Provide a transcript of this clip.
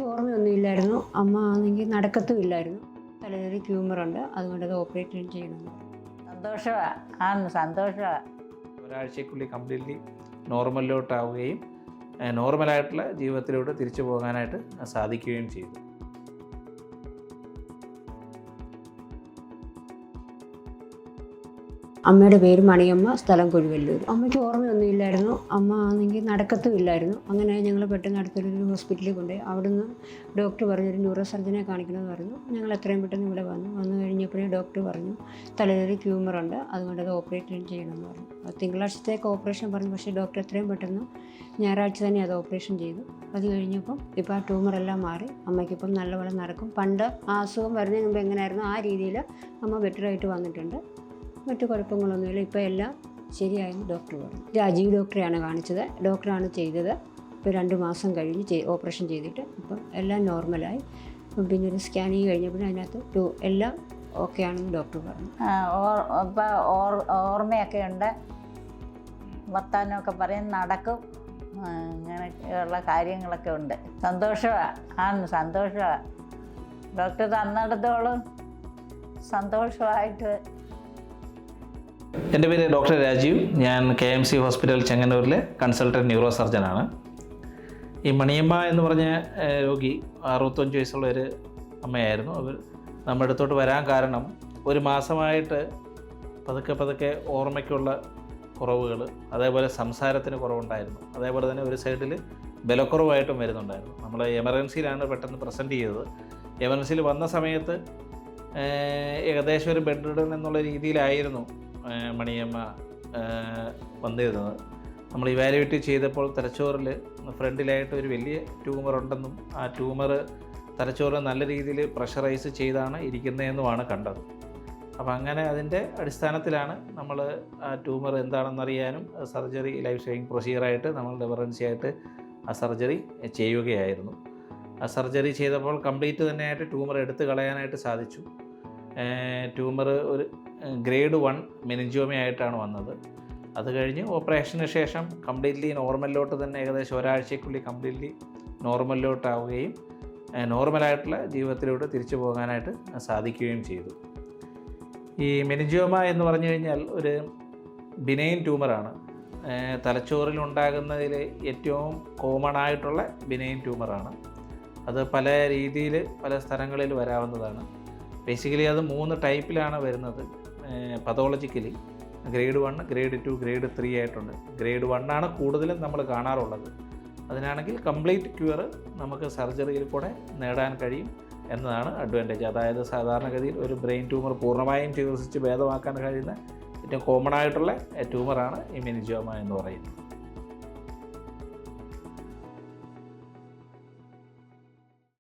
അമ്മയ്ക്ക് ഓർമ്മയൊന്നുമില്ലായിരുന്നു. അമ്മ ആണെങ്കിൽ നടക്കത്തുമില്ലായിരുന്നു. തലയിൽ ട്യൂമറുണ്ട്, അതുകൊണ്ട് അത് ഓപ്പറേറ്റ് ചെയ്യണമെന്ന് പറഞ്ഞു. സന്തോഷമാണ്. ഒരാഴ്ചയ്ക്കുള്ളിൽ കംപ്ലീറ്റ്ലി നോർമലിലോട്ടാവുകയും നോർമലായിട്ടുള്ള ജീവിതത്തിലൂടെ തിരിച്ചു പോകാനായിട്ട് സാധിക്കുകയും ചെയ്തു. അമ്മയുടെ പേര് മണിയമ്മ, സ്ഥലം കുഴുവല്ലൂർ. അമ്മയ്ക്ക് ഓർമ്മയൊന്നുമില്ലായിരുന്നു. അമ്മ ആണെങ്കിൽ നടക്കത്തുമില്ലായിരുന്നു. അങ്ങനെ ഞങ്ങൾ പെട്ടെന്ന് അടുത്തൊരു ഹോസ്പിറ്റലിൽ കൊണ്ടുപോയി. അവിടുന്ന് ഡോക്ടർ പറഞ്ഞു ഒരു ന്യൂറോ സർജനെ കാണിക്കണമെന്ന് പറഞ്ഞു. ഞങ്ങൾ എത്രയും പെട്ടെന്ന് ഇവിടെ വന്നു കഴിഞ്ഞപ്പോഴേ ഡോക്ടർ പറഞ്ഞു തലയിൽ ട്യൂമറുണ്ട്, അതുകൊണ്ട് അത് ഓപ്പറേറ്റ് ചെയ്യണമെന്ന് പറഞ്ഞു. തിങ്കളാഴ്ചത്തേക്ക് ഓപ്പറേഷൻ പറഞ്ഞു. പക്ഷേ ഡോക്ടർ എത്രയും പെട്ടെന്ന് ഞായറാഴ്ച തന്നെ അത് ഓപ്പറേഷൻ ചെയ്തു. അത് കഴിഞ്ഞപ്പം ഇപ്പോൾ ആ ട്യൂമറെല്ലാം മാറി. അമ്മയ്ക്കിപ്പം നല്ലപോലെ നടക്കും. പണ്ട് ആ അസുഖം വരുന്നതിന് മുമ്പ് എങ്ങനെയായിരുന്നു ആ രീതിയിൽ അമ്മ ബെറ്ററായിട്ട് വന്നിട്ടുണ്ട്. മറ്റു കുഴപ്പങ്ങളൊന്നുമില്ല. ഇപ്പോൾ എല്ലാം ശരിയായെന്ന് ഡോക്ടർ പറഞ്ഞു. രാജീവ് ഡോക്ടറെയാണ് കാണിച്ചത്. ഡോക്ടറാണ് ചെയ്തത്. ഇപ്പോൾ 2 മാസം കഴിഞ്ഞ് ഓപ്പറേഷൻ ചെയ്തിട്ട് ഇപ്പം എല്ലാം നോർമലായി. പിന്നെ ഒരു സ്കാനിങ് കഴിഞ്ഞപ്പോൾ അതിനകത്ത് എല്ലാം ഓക്കെ ആണെന്ന് ഡോക്ടർ പറഞ്ഞു. ഇപ്പോൾ ഓർമ്മയൊക്കെ ഉണ്ട്, വർത്താനമൊക്കെ പറയും, നടക്കും, അങ്ങനെയൊക്കെയുള്ള കാര്യങ്ങളൊക്കെ ഉണ്ട്. സന്തോഷമാണ്. ഡോക്ടർ തന്നിടത്തോളം സന്തോഷമായിട്ട്. എൻ്റെ പേര് ഡോക്ടർ രാജീവ്. ഞാൻ KMC ഹോസ്പിറ്റൽ ചെങ്ങന്നൂരിലെ കൺസൾട്ടൻറ്റ് ന്യൂറോ സർജനാണ്. ഈ മണിയമ്മ എന്ന് പറഞ്ഞ രോഗി 65 വയസ്സുള്ള ഒരു അമ്മയായിരുന്നു. അവർ നമ്മുടെ അടുത്തോട്ട് വരാൻ കാരണം ഒരു മാസമായിട്ട് പതുക്കെ ഓർമ്മയ്ക്കുള്ള കുറവുകൾ, അതേപോലെ സംസാരത്തിന് കുറവുണ്ടായിരുന്നു. അതേപോലെ തന്നെ ഒരു സൈഡിൽ ബലക്കുറവായിട്ടും വരുന്നുണ്ടായിരുന്നു. നമ്മൾ എമർജൻസിയിലാണ് പെട്ടെന്ന് പ്രസൻറ്റ് ചെയ്തത്. എമർജൻസിയിൽ വന്ന സമയത്ത് ഏകദേശം ഒരു ബെഡ് റിഡൺ എന്നുള്ള രീതിയിലായിരുന്നു മണിയമ്മ വന്നിരുന്നത്. നമ്മൾ ഇവാലുവേറ്റ് ചെയ്തപ്പോൾ തലച്ചോറിൽ ഫ്രണ്ടിലായിട്ട് ഒരു വലിയ ട്യൂമർ ഉണ്ടെന്നും ആ ട്യൂമർ തലച്ചോറ് നല്ല രീതിയിൽ പ്രഷറൈസ് ചെയ്താണ് ഇരിക്കുന്നതെന്നുമാണ് കണ്ടത്. അപ്പോൾ അങ്ങനെ അതിൻ്റെ അടിസ്ഥാനത്തിലാണ് നമ്മൾ ആ ട്യൂമർ എന്താണെന്നറിയാനും സർജറി ലൈഫ് സേവിങ് പ്രൊസീജിയറായിട്ട് നമ്മൾ എമർജൻസി ആയിട്ട് ആ സർജറി ചെയ്യുകയായിരുന്നു. ആ സർജറി ചെയ്തപ്പോൾ കംപ്ലീറ്റ് തന്നെയായിട്ട് ട്യൂമർ എടുത്ത് കളയാനായിട്ട് സാധിച്ചു. ട്യൂമർ ഒരു ഗ്രേഡ് 1 മെനിഞ്ചോമയായിട്ടാണ് വന്നത്. അത് കഴിഞ്ഞ് ഓപ്പറേഷന് ശേഷം കംപ്ലീറ്റ്ലി നോർമലിലോട്ട് തന്നെ ഏകദേശം ഒരാഴ്ചയ്ക്കുള്ളിൽ കംപ്ലീറ്റ്ലി നോർമലിലോട്ടാവുകയും നോർമലായിട്ടുള്ള ജീവിതത്തിലൂടെ തിരിച്ചു പോകാനായിട്ട് സാധിക്കുകയും ചെയ്തു. ഈ മെനിഞ്ചോമ എന്ന് പറഞ്ഞു കഴിഞ്ഞാൽ ഒരു ബിനൈൻ ട്യൂമറാണ്. തലച്ചോറിലുണ്ടാകുന്നതിൽ ഏറ്റവും കോമൺ ആയിട്ടുള്ള ബിനൈൻ ട്യൂമറാണ്. അത് പല രീതിയിൽ പല സ്ഥലങ്ങളിൽ വരാവുന്നതാണ്. ബേസിക്കലി അത് 3 ടൈപ്പിലാണ് വരുന്നത്. പതോളജിക്കലി ഗ്രേഡ് 1, ഗ്രേഡ് 2, ഗ്രേഡ് 3 ആയിട്ടുണ്ട്. ഗ്രേഡ് 1 ആണ് കൂടുതലും നമ്മൾ കാണാറുള്ളത്. അതിനാണെങ്കിൽ കംപ്ലീറ്റ് ക്യൂർ നമുക്ക് സർജറിയിൽ കൂടെ നേടാൻ കഴിയും എന്നതാണ് അഡ്വാൻറ്റേജ്. അതായത് സാധാരണഗതിയിൽ ഒരു ബ്രെയിൻ ട്യൂമർ പൂർണ്ണമായും ചികിത്സിച്ച് ഭേദമാക്കാൻ കഴിയുന്ന ഏറ്റവും കോമൺ ആയിട്ടുള്ള ട്യൂമറാണ് ഈ മെനിഞ്ചോമ എന്ന് പറയുന്നത്.